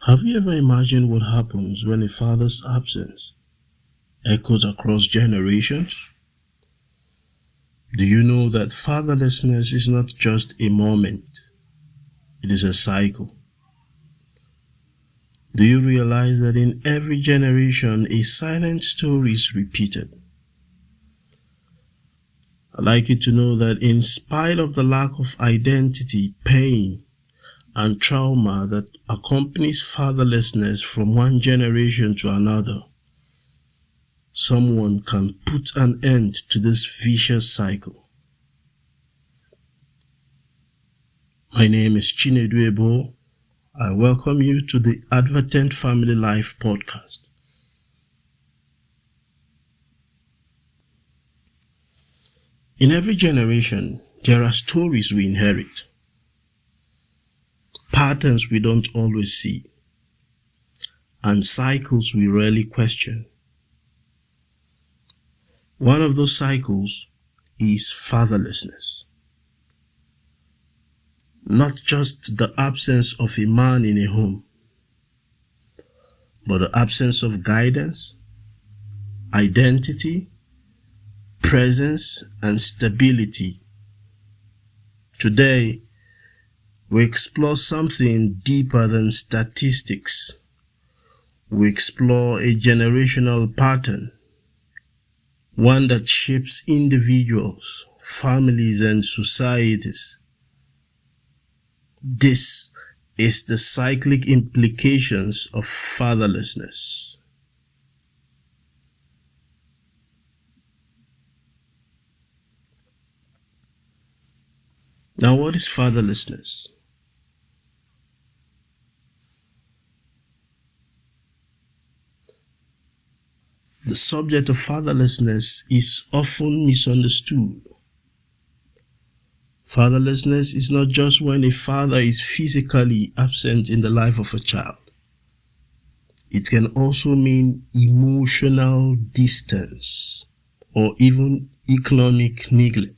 Have you ever imagined what happens when a father's absence echoes across generations? Do you know that fatherlessness is not just a moment, it is a cycle? Do you realize that in every generation a silent story is repeated? I'd like you to know that in spite of the lack of identity, pain, and trauma that accompanies fatherlessness from one generation to another, someone can put an end to this vicious cycle. My name is Chinedu Ebo. I welcome you to the Advertent Family Life podcast. In every generation, there are stories we inherit, patterns we don't always see, and cycles we rarely question. One of those cycles is fatherlessness. Not just the absence of a man in a home, but the absence of guidance, identity, presence, and stability. Today, we explore something deeper than statistics. We explore a generational pattern, one that shapes individuals, families, and societies. This is the cyclic implications of fatherlessness. Now, what is fatherlessness? The subject of fatherlessness is often misunderstood. Fatherlessness is not just when a father is physically absent in the life of a child. It can also mean emotional distance or even economic neglect.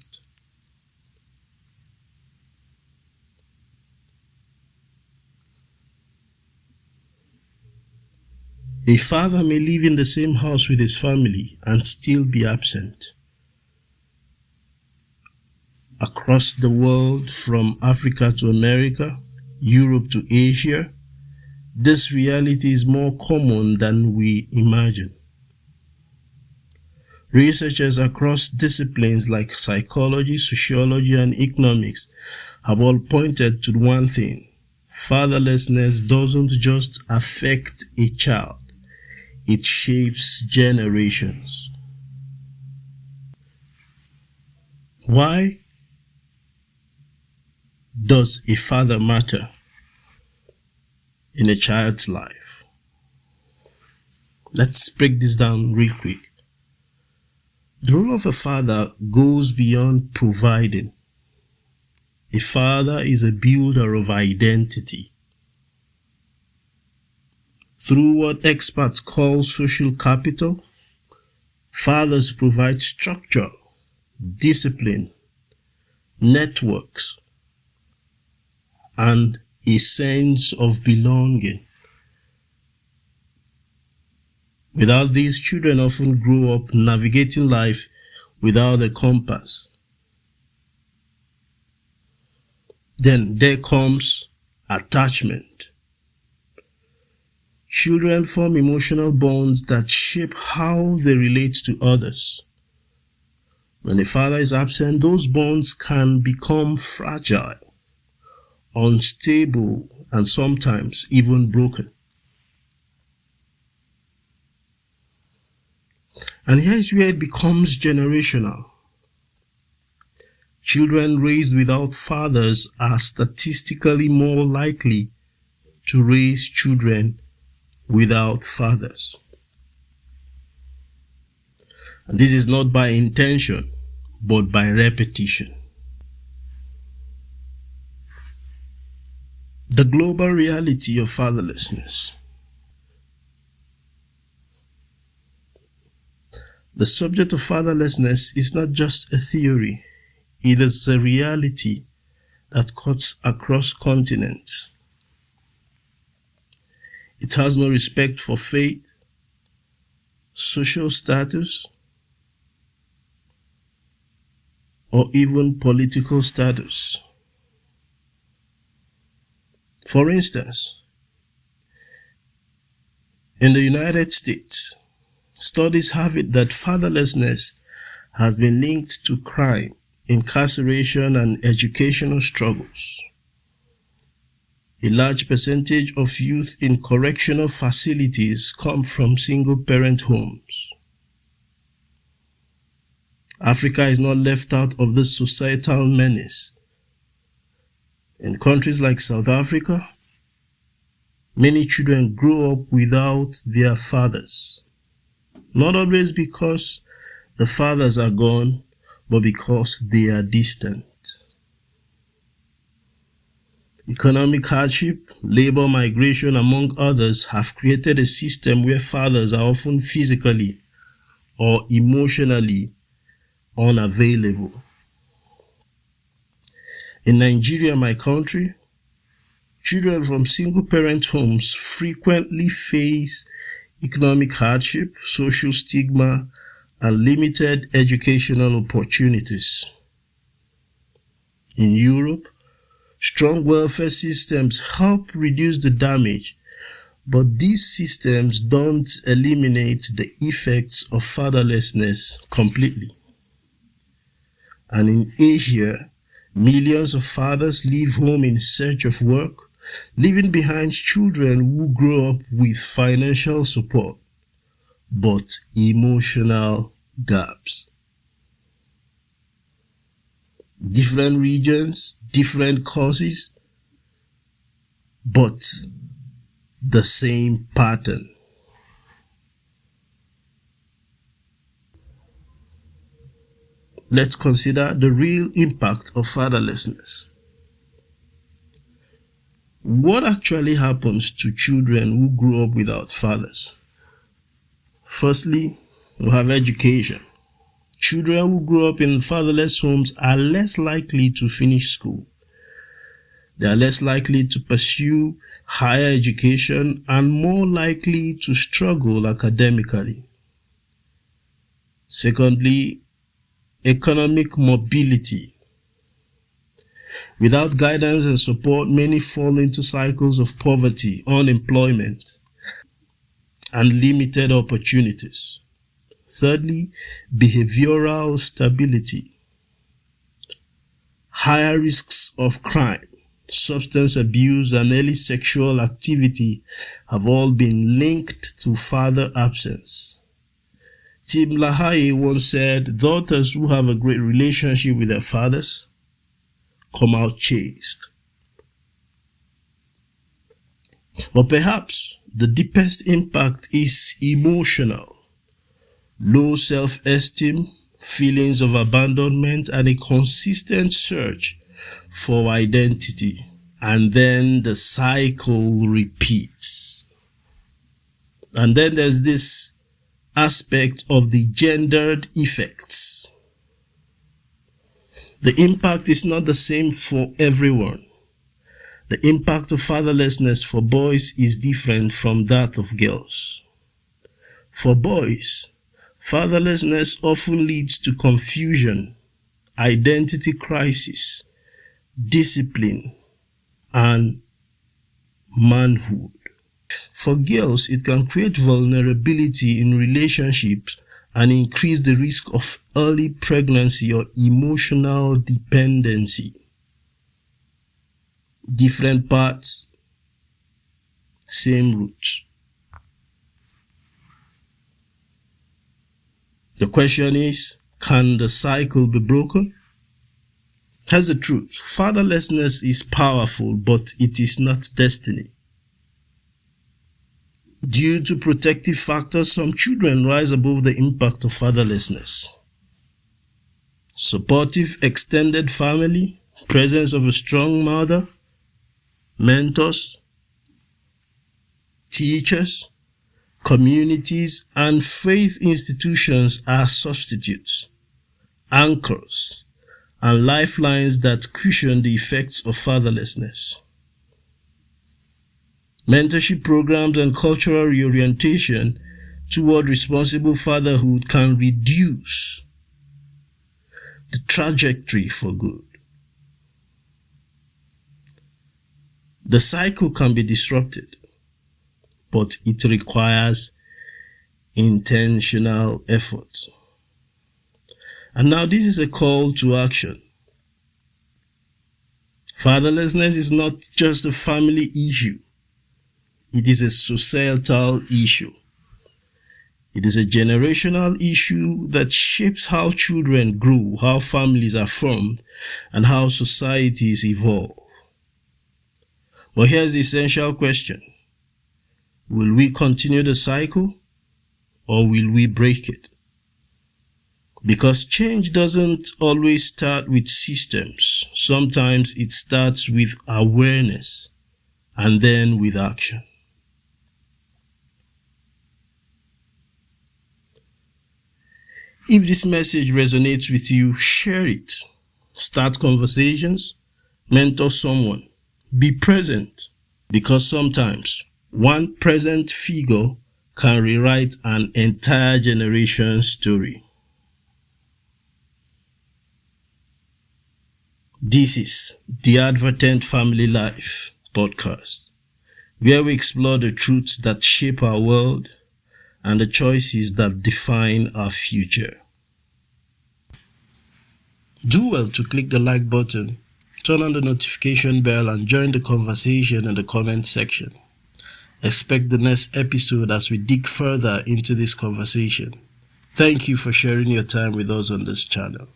A father may live in the same house with his family and still be absent. Across the world, from Africa to America, Europe to Asia, this reality is more common than we imagine. Researchers across disciplines like psychology, sociology, and economics have all pointed to one thing: fatherlessness doesn't just affect a child, it shapes generations. Why does a father matter in a child's life? Let's break this down real quick. The role of a father goes beyond providing. A father is a builder of identity. Through what experts call social capital, fathers provide structure, discipline, networks, and a sense of belonging. Without these, children often grow up navigating life without a compass. Then there comes attachment. Children form emotional bonds that shape how they relate to others. When a father is absent, those bonds can become fragile, unstable, and sometimes even broken. And here's where it becomes generational. Children raised without fathers are statistically more likely to raise children without fathers. And this is not by intention, but by repetition. The global reality of fatherlessness. The subject of fatherlessness is not just a theory, it is a reality that cuts across continents. It has no respect for faith, social status, or even political status. For instance, in the United States, studies have it that fatherlessness has been linked to crime, incarceration, and educational struggles. A large percentage of youth in correctional facilities come from single-parent homes. Africa is not left out of this societal menace. In countries like South Africa, many children grow up without their fathers, not always because the fathers are gone, but because they are distant. Economic hardship, labor migration, among others, have created a system where fathers are often physically or emotionally unavailable. In Nigeria, my country, children from single-parent homes frequently face economic hardship, social stigma, and limited educational opportunities. In Europe, strong welfare systems help reduce the damage, but these systems don't eliminate the effects of fatherlessness completely. And in Asia, millions of fathers leave home in search of work, leaving behind children who grow up with financial support, but emotional gaps. Different regions, different causes, but the same pattern. Let's consider the real impact of fatherlessness. What actually happens to children who grow up without fathers? Firstly, we have education. Children who grow up in fatherless homes are less likely to finish school. They are less likely to pursue higher education and more likely to struggle academically. Secondly, economic mobility. Without guidance and support, many fall into cycles of poverty, unemployment, and limited opportunities. Thirdly, behavioral stability. Higher risks of crime, substance abuse, and early sexual activity have all been linked to father absence. Tim LaHaye once said, "Daughters who have a great relationship with their fathers come out chaste." But perhaps the deepest impact is emotional. Low self-esteem, feelings of abandonment, and a consistent search for identity. And then the cycle repeats. And then there's this aspect of the gendered effects. The impact is not the same for everyone. The impact of fatherlessness for boys is different from that of girls. For boys, fatherlessness often leads to confusion, identity crisis, discipline, and manhood. For girls, it can create vulnerability in relationships and increase the risk of early pregnancy or emotional dependency. Different parts, same roots. The question is, can the cycle be broken? Here's the truth. Fatherlessness is powerful, but it is not destiny. Due to protective factors, some children rise above the impact of fatherlessness. Supportive extended family, presence of a strong mother, mentors, teachers, communities, and faith institutions are substitutes, anchors, and lifelines that cushion the effects of fatherlessness. Mentorship programs and cultural reorientation toward responsible fatherhood can reduce the trajectory for good. The cycle can be disrupted, but it requires intentional effort. And now this is a call to action. Fatherlessness is not just a family issue. It is a societal issue. It is a generational issue that shapes how children grow, how families are formed, and how societies evolve. But here's the essential question. Will we continue the cycle, or will we break it? Because change doesn't always start with systems. Sometimes it starts with awareness and then with action. If this message resonates with you, share it. Start conversations. Mentor someone. Be present. Because sometimes one present figure can rewrite an entire generation's story. This is the Advertent Family Life podcast, where we explore the truths that shape our world and the choices that define our future. Do well to click the like button, turn on the notification bell, and join the conversation in the comment section. Expect the next episode as we dig further into this conversation. Thank you for sharing your time with us on this channel.